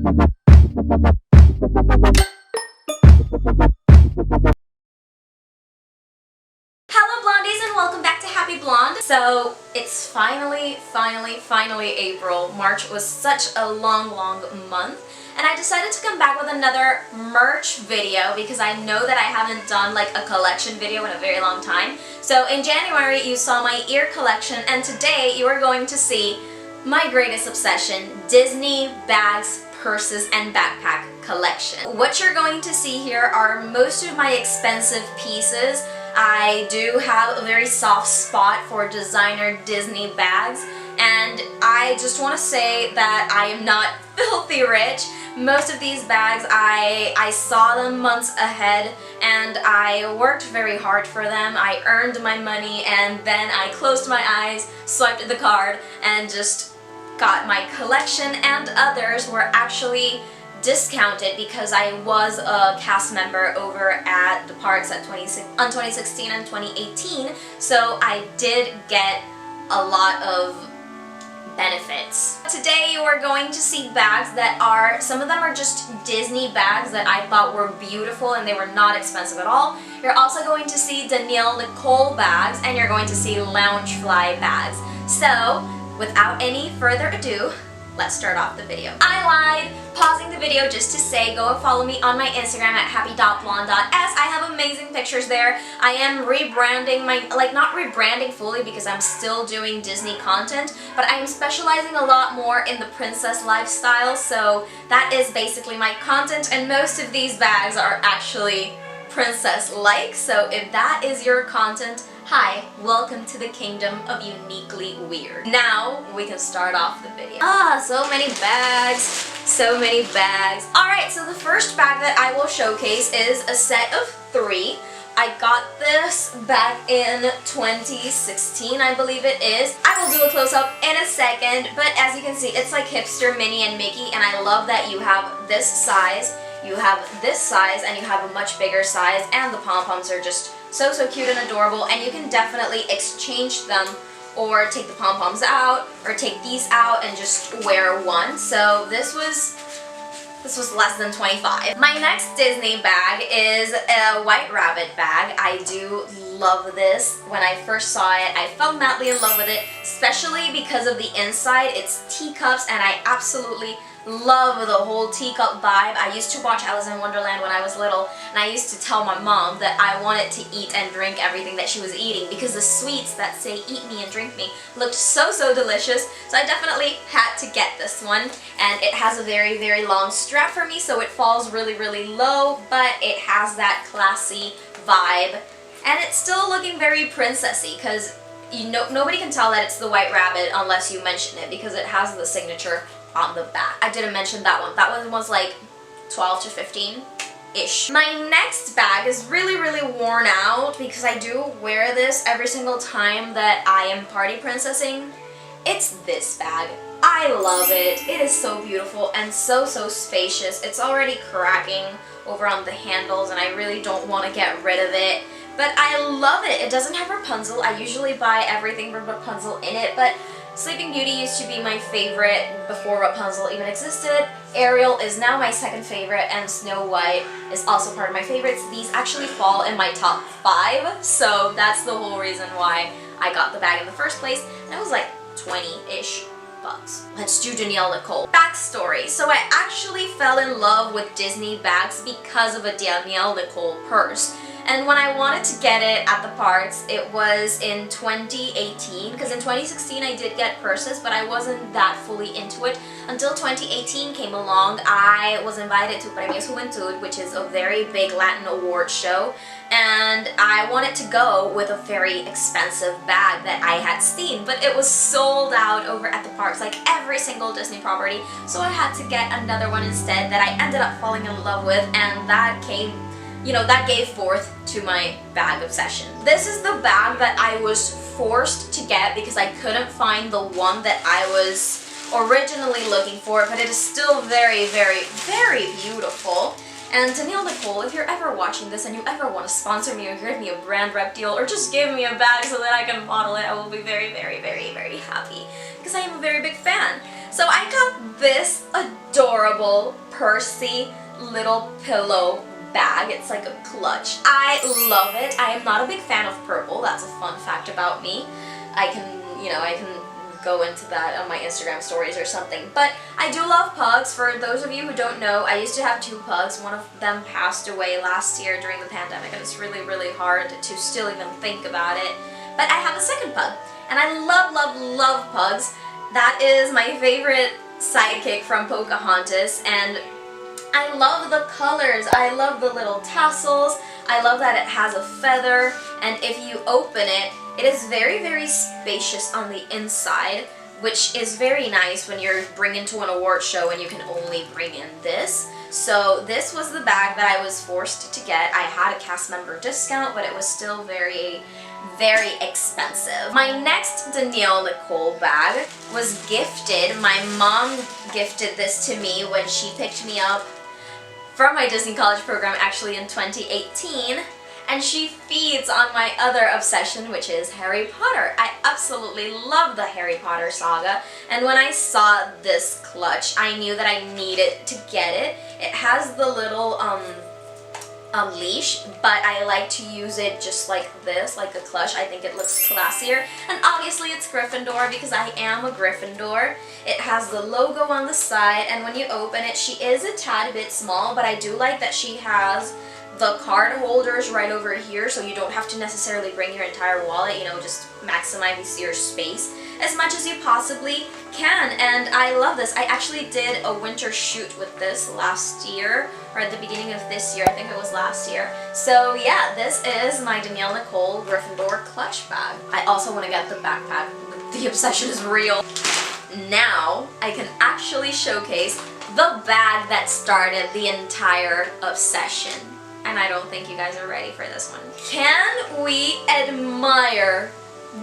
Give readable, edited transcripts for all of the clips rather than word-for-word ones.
Hello blondies and welcome back to Happy Blonde. So it's finally April. March was such a long month. And I decided to come back with another merch video because I know that I haven't done like a collection video in a very long time. So in January you saw my ear collection, and today you are going to see my greatest obsession, Disney bags, purses, and backpack collection. What you're going to see here are most of my expensive pieces. I do have a very soft spot for designer Disney bags, and I just want to say that I am not filthy rich. Most of these bags, I saw them months ahead and I worked very hard for them. I earned my money and then I closed my eyes, swiped the card, and just got my collection, and others were actually discounted because I was a cast member over at the parks at 2016 and 2018, so I did get a lot of benefits. Today you are going to see bags that are, some of them are just Disney bags that I thought were beautiful and they were not expensive at all. You're also going to see Danielle Nicole bags, and you're going to see Loungefly bags. So without any further ado, let's start off the video. I lied, pausing the video just to say go and follow me on my Instagram at happy.blonde.s. I have amazing pictures there. I am rebranding my, not rebranding fully because I'm still doing Disney content, but I am specializing a lot more in the princess lifestyle, so that is basically my content, and most of these bags are actually princess-like, so if that is your content, hi, welcome to the kingdom of uniquely weird. Now we can start off the video. So many bags, so many bags. Alright, so the first bag that I will showcase is a set of 3. I got this back in 2016, I believe it is. I will do a close-up in a second, but as you can see, it's like hipster Minnie and Mickey, and I love that you have this size, you have this size, and you have a much bigger size, and the pom-poms are just so cute and adorable, and you can definitely exchange them or take the pom-poms out or take these out and just wear one. So this was less than $25. My next Disney bag is a White Rabbit bag. I do love this. When I first saw it, I fell madly in love with it, especially because of the inside. It's teacups, and I absolutely love the whole teacup vibe. I used to watch Alice in Wonderland when I was little, and I used to tell my mom that I wanted to eat and drink everything that she was eating because the sweets that say eat me and drink me looked so delicious. So I definitely had to get this one, and it has a very long strap for me, so it falls really low, but it has that classy vibe, and it's still looking very princessy because nobody can tell that it's the White Rabbit unless you mention it because it has the signature on the back. I didn't mention that one. That one was like 12 to 15-ish. My next bag is really worn out because I do wear this every single time that I am party princessing. It's this bag. I love it. It is so beautiful and so spacious. It's already cracking over on the handles and I really don't want to get rid of it. But I love it. It doesn't have Rapunzel. I usually buy everything with Rapunzel in it, but Sleeping Beauty used to be my favorite before Rapunzel even existed. Ariel is now my second favorite, and Snow White is also part of my favorites. These actually fall in my top 5, so that's the whole reason why I got the bag in the first place. And it was like 20-ish bucks. Let's do Danielle Nicole. Backstory. So I actually fell in love with Disney bags because of a Danielle Nicole purse. And when I wanted to get it at the parks, it was in 2018, because in 2016 I did get purses, but I wasn't that fully into it. Until 2018 came along, I was invited to Premios Juventud, which is a very big Latin award show, and I wanted to go with a very expensive bag that I had seen, but it was sold out over at the parks, like every single Disney property, so I had to get another one instead that I ended up falling in love with, and that came, that gave forth to my bag obsession. This is the bag that I was forced to get because I couldn't find the one that I was originally looking for, but it is still very beautiful. And Danielle Nicole, if you're ever watching this and you ever want to sponsor me or give me a brand rep deal or just give me a bag so that I can model it, I will be very happy because I am a very big fan. So I got this adorable Percy little pillow bag. It's like a clutch. I love it. I am not a big fan of purple. That's a fun fact about me. I can go into that on my Instagram stories or something. But I do love pugs. For those of you who don't know, I used to have 2 pugs. One of them passed away last year during the pandemic, and it's really, really hard to still even think about it. But I have a second pug, and I love, love, love pugs. That is my favorite sidekick from Pocahontas, and I love the colors. I love the little tassels. I love that it has a feather, and if you open it, it is very, very spacious on the inside, which is very nice when you're bringing to an award show and you can only bring in this. So this was the bag that I was forced to get. I had a cast member discount, but it was still very, very expensive. My next Nicole bag was gifted. My mom gifted this to me when she picked me up from my Disney College program, actually in 2018. And she feeds on my other obsession, which is Harry Potter. I absolutely love the Harry Potter saga, and when I saw this clutch, I knew that I needed to get it. It has the little leash, but I like to use it just like this, like a clutch. I think it looks classier, and obviously it's Gryffindor because I am a Gryffindor. It has the logo on the side, and when you open it, she is a tad bit small, but I do like that she has the card holders right over here, so you don't have to necessarily bring your entire wallet, you know, just maximize your space as much as you possibly can. And I love this. I actually did a winter shoot with this last year, or at the beginning of this year. I think it was last year. So yeah, this is my Nicole Gryffindor clutch bag. I also want to get the backpack. The obsession is real. Now I can actually showcase the bag that started the entire obsession. And I don't think you guys are ready for this one. Can we admire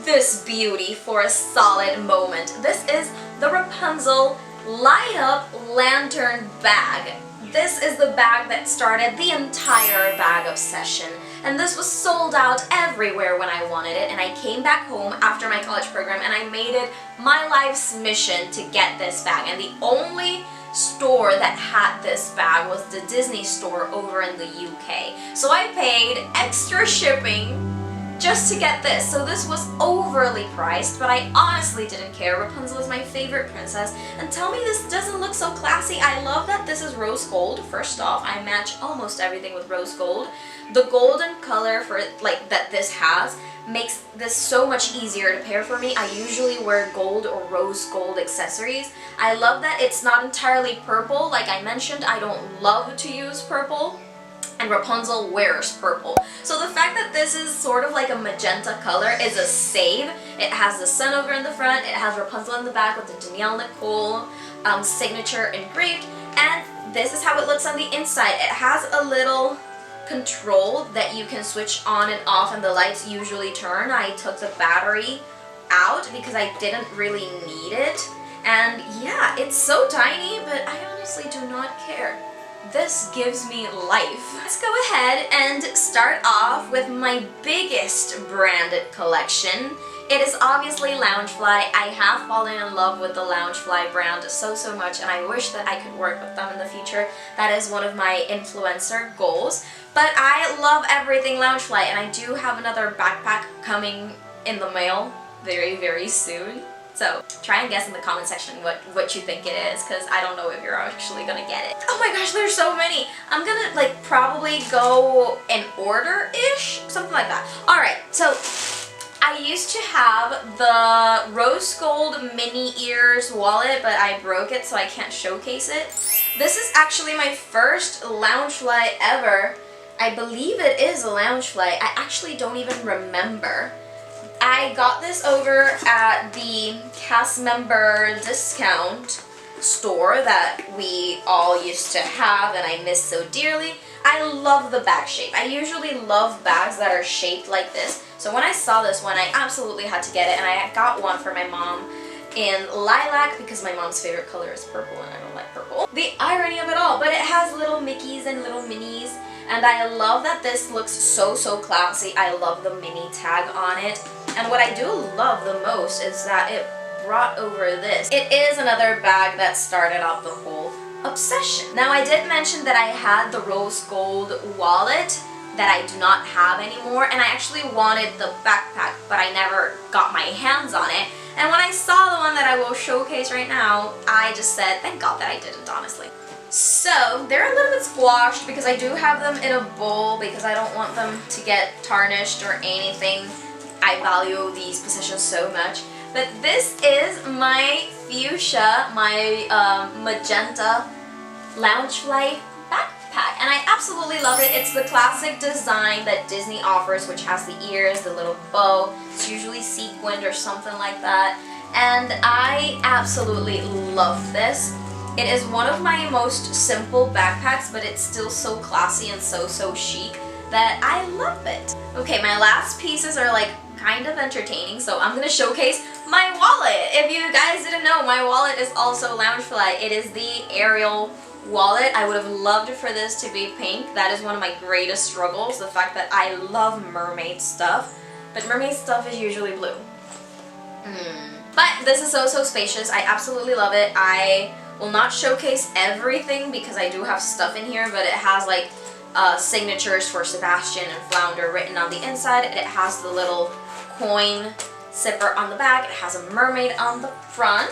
this beauty for a solid moment? This is the Rapunzel Light Up Lantern bag. This is the bag that started the entire bag obsession. And this was sold out everywhere when I wanted it, and I came back home after my college program and I made it my life's mission to get this bag. And the only store that had this bag was the Disney store over in the UK. So I paid extra shipping just to get this. So this was overly priced, but I honestly didn't care. Rapunzel is my favorite princess. And tell me this doesn't look so classy. I love that this is rose gold. First off, I match almost everything with rose gold. The golden color for like that this has makes this so much easier to pair for me. I usually wear gold or rose gold accessories. I love that it's not entirely purple. Like I mentioned, I don't love to use purple, and Rapunzel wears purple. So the fact that this is sort of like a magenta color is a save. It has the sun over in the front, it has Rapunzel in the back with the Nicole signature engraved, and this is how it looks on the inside. It has a little control that you can switch on and off, and the lights usually turn. I took the battery out because I didn't really need it, and yeah, it's so tiny, but I honestly do not care. This gives me life. Let's go ahead and start off with my biggest branded collection. It is obviously Loungefly. I have fallen in love with the Loungefly brand so much, and I wish that I could work with them in the future. That is one of my influencer goals. But I love everything Loungefly, and I do have another backpack coming in the mail very soon. So try and guess in the comment section what you think it is, because I don't know if you're actually gonna get it. Oh my gosh, there's so many. I'm gonna like probably go in order-ish, something like that. Alright, so I used to have the rose gold mini ears wallet, but I broke it so I can't showcase it. This is actually my first Loungefly ever. I believe it is a Loungefly. I actually don't even remember. I got this over at the cast member discount store that we all used to have and I miss so dearly. I love the bag shape. I usually love bags that are shaped like this. So when I saw this one, I absolutely had to get it, and I got one for my mom in lilac because my mom's favorite color is purple and I don't like purple. The irony of it all, but it has little Mickeys and little Minnies, and I love that this looks so classy. I love the mini tag on it, and what I do love the most is that it brought over this. It is another bag that started off the whole obsession. Now, I did mention that I had the rose gold wallet that I do not have anymore, and I actually wanted the backpack, but I never got my hands on it. And when I saw the one that I will showcase right now, I just said, thank God that I didn't, honestly. So, they're a little bit squashed because I do have them in a bowl because I don't want them to get tarnished or anything. I value these possessions so much. But this is my fuchsia, my magenta Loungefly backpack, and I absolutely love it. It's the classic design that Disney offers, which has the ears, the little bow. It's usually sequined or something like that, and I absolutely love this. It is one of my most simple backpacks, but it's still so classy and so chic that I love it. Okay, my last pieces are like kind of entertaining, so I'm gonna showcase my wallet. If you guys didn't know, my wallet is also Loungefly. It is the Ariel Wallet. I would have loved for this to be pink. That is one of my greatest struggles, the fact that I love mermaid stuff, but mermaid stuff is usually blue. But this is so spacious. I absolutely love it. I will not showcase everything because I do have stuff in here, but it has like signatures for Sebastian and Flounder written on the inside. It has the little coin zipper on the back. It has a mermaid on the front.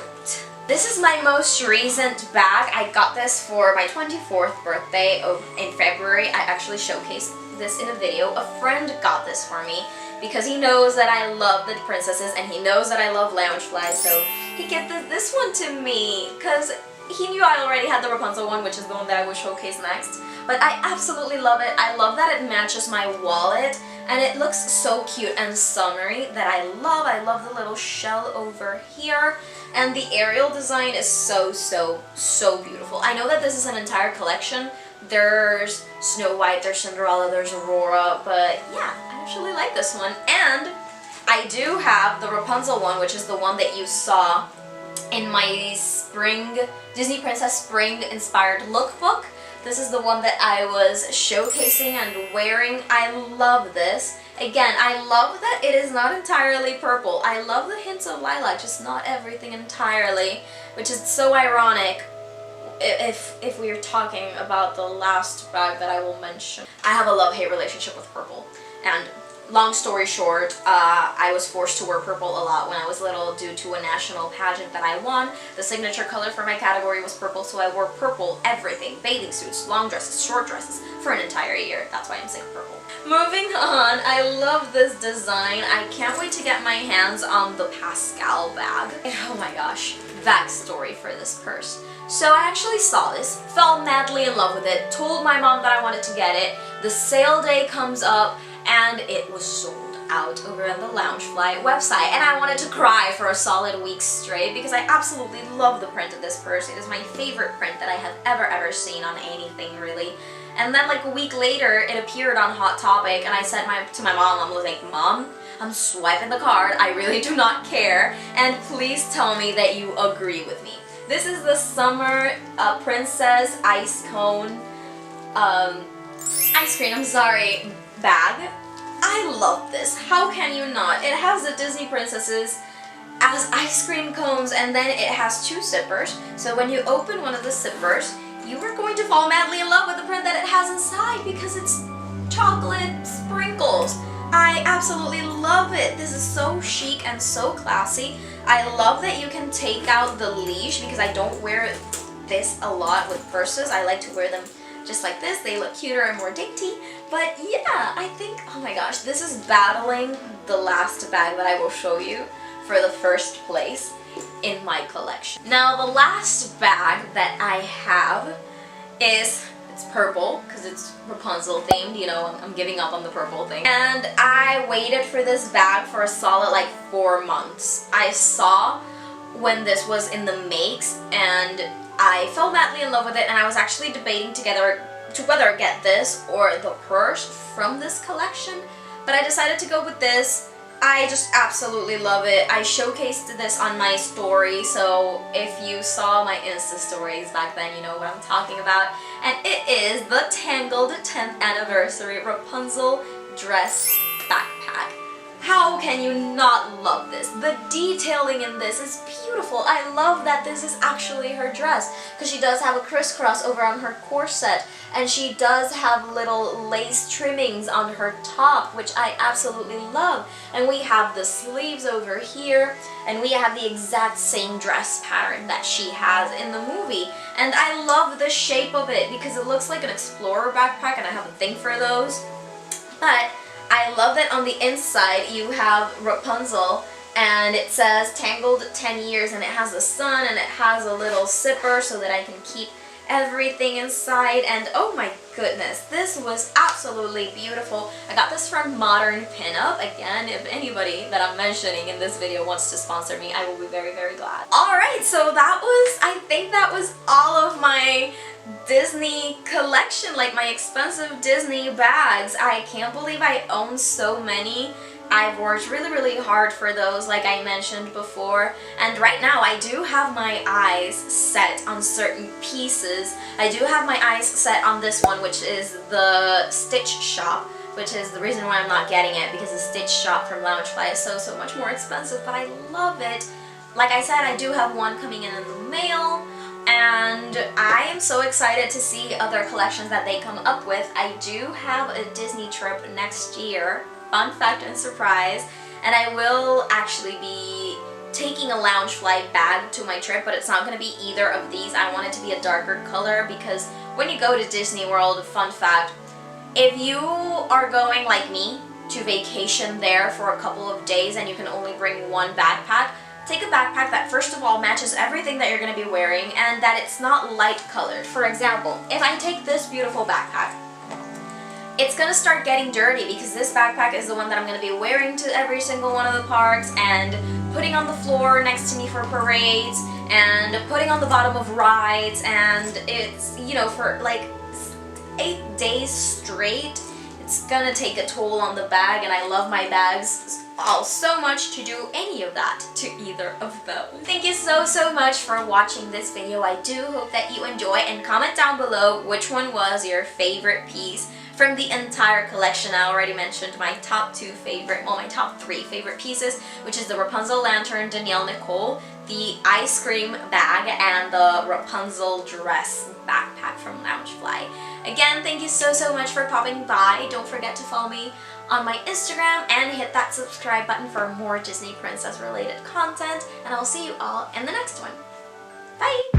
This is my most recent bag. I got this for my 24th birthday in February. I actually showcased this in a video. A friend got this for me because he knows that I love the princesses and he knows that I love Loungefly, so he gave this one to me because he knew I already had the Rapunzel one, which is the one that I will showcase next. But I absolutely love it. I love that it matches my wallet and it looks so cute and summery that I love. I love the little shell over here, and the Ariel design is so beautiful. I know that this is an entire collection. There's Snow White, there's Cinderella, there's Aurora, but yeah, I actually like this one. And I do have the Rapunzel one, which is the one that you saw in my spring, Disney Princess Spring inspired lookbook. This is the one that I was showcasing and wearing. I love this. Again, I love that it is not entirely purple. I love the hints of lilac, just not everything entirely, which is so ironic if we are talking about the last bag that I will mention. I have a love-hate relationship with purple, and long story short, I was forced to wear purple a lot when I was little due to a national pageant that I won. The signature color for my category was purple, so I wore purple everything. Bathing suits, long dresses, short dresses for an entire year. That's why I'm sick of purple. Moving on, I love this design. I can't wait to get my hands on the Pascal bag. And oh my gosh, backstory for this purse. So I actually saw this, fell madly in love with it, told my mom that I wanted to get it. The sale day comes up, and it was sold out over on the Loungefly website, and I wanted to cry for a solid week straight because I absolutely love the print of this purse. It is my favorite print that I have ever seen on anything, really. And then like a week later, it appeared on Hot Topic, and I said to my mom, I was like, Mom, I'm swiping the card, I really do not care, and please tell me that you agree with me. This is the Summer Princess Ice Cone, ice cream, bag. I love this. How can you not? It has the Disney princesses as ice cream cones, and then it has two zippers. So when you open one of the zippers, you are going to fall madly in love with the print that it has inside because it's chocolate sprinkles. I absolutely love it. This is so chic and so classy. I love that you can take out the leash because I don't wear this a lot with purses. I like to wear them just like this. They look cuter and more dainty. But yeah, I think, oh my gosh, this is battling the last bag that I will show you for the first place in my collection. Now, the last bag that I have is, it's purple because it's Rapunzel themed, you know, I'm giving up on the purple thing. And I waited for this bag for a solid like 4 months. I saw when this was in the makes and I fell madly in love with it, and I was actually debating to whether get this or the purse from this collection, but I decided to go with this. I just absolutely love it. I showcased this on my story, so if you saw my Insta stories back then, you know what I'm talking about. And it is the Tangled 10th Anniversary Rapunzel Dress Backpack. How can you not love this? The detailing in this is beautiful. I love that this is actually her dress because she does have a crisscross over on her corset, and she does have little lace trimmings on her top, which I absolutely love. And we have the sleeves over here, and we have the exact same dress pattern that she has in the movie. And I love the shape of it because it looks like an explorer backpack, and I have a thing for those. But I love that on the inside you have Rapunzel, and it says Tangled 10 years, and it has the sun, and it has a little zipper so that I can keep everything inside. And oh my goodness, this was absolutely beautiful. I got this from Modern Pinup. Again, if anybody that I'm mentioning in this video wants to sponsor me, I will be very, very glad. Alright, so I think that was all of my Disney collection, like my expensive Disney bags. I can't believe I own so many. I've worked really, really hard for those, like I mentioned before, and right now I do have my eyes set on certain pieces. I do have my eyes set on this one, which is the Stitch Shop, which is the reason why I'm not getting it, because the Stitch Shop from Loungefly is so much more expensive, but I love it. Like I said, I do have one coming in the mail, and I am so excited to see other collections that they come up with. I do have a Disney trip next year. Fun fact and surprise, and I will actually be taking a Loungefly bag to my trip, but it's not going to be either of these. I want it to be a darker color because when you go to Disney World, fun fact, if you are going like me to vacation there for a couple of days and you can only bring one backpack, take a backpack that first of all matches everything that you're going to be wearing and that it's not light colored. For example, if I take this beautiful backpack, it's gonna start getting dirty because this backpack is the one that I'm gonna be wearing to every single one of the parks and putting on the floor next to me for parades and putting on the bottom of rides, and it's, you know, for like 8 days straight, it's gonna take a toll on the bag, and I love my bags all so much to do any of that to either of those. Thank you so much for watching this video. I do hope that you enjoy, and comment down below which one was your favorite piece from the entire collection. I already mentioned my top 3 favorite pieces, which is the Rapunzel lantern, Danielle, Nicole, the ice cream bag, and the Rapunzel dress backpack from Loungefly. Again, thank you so much for popping by. Don't forget to follow me on my Instagram and hit that subscribe button for more Disney princess related content, and I'll see you all in the next one. Bye!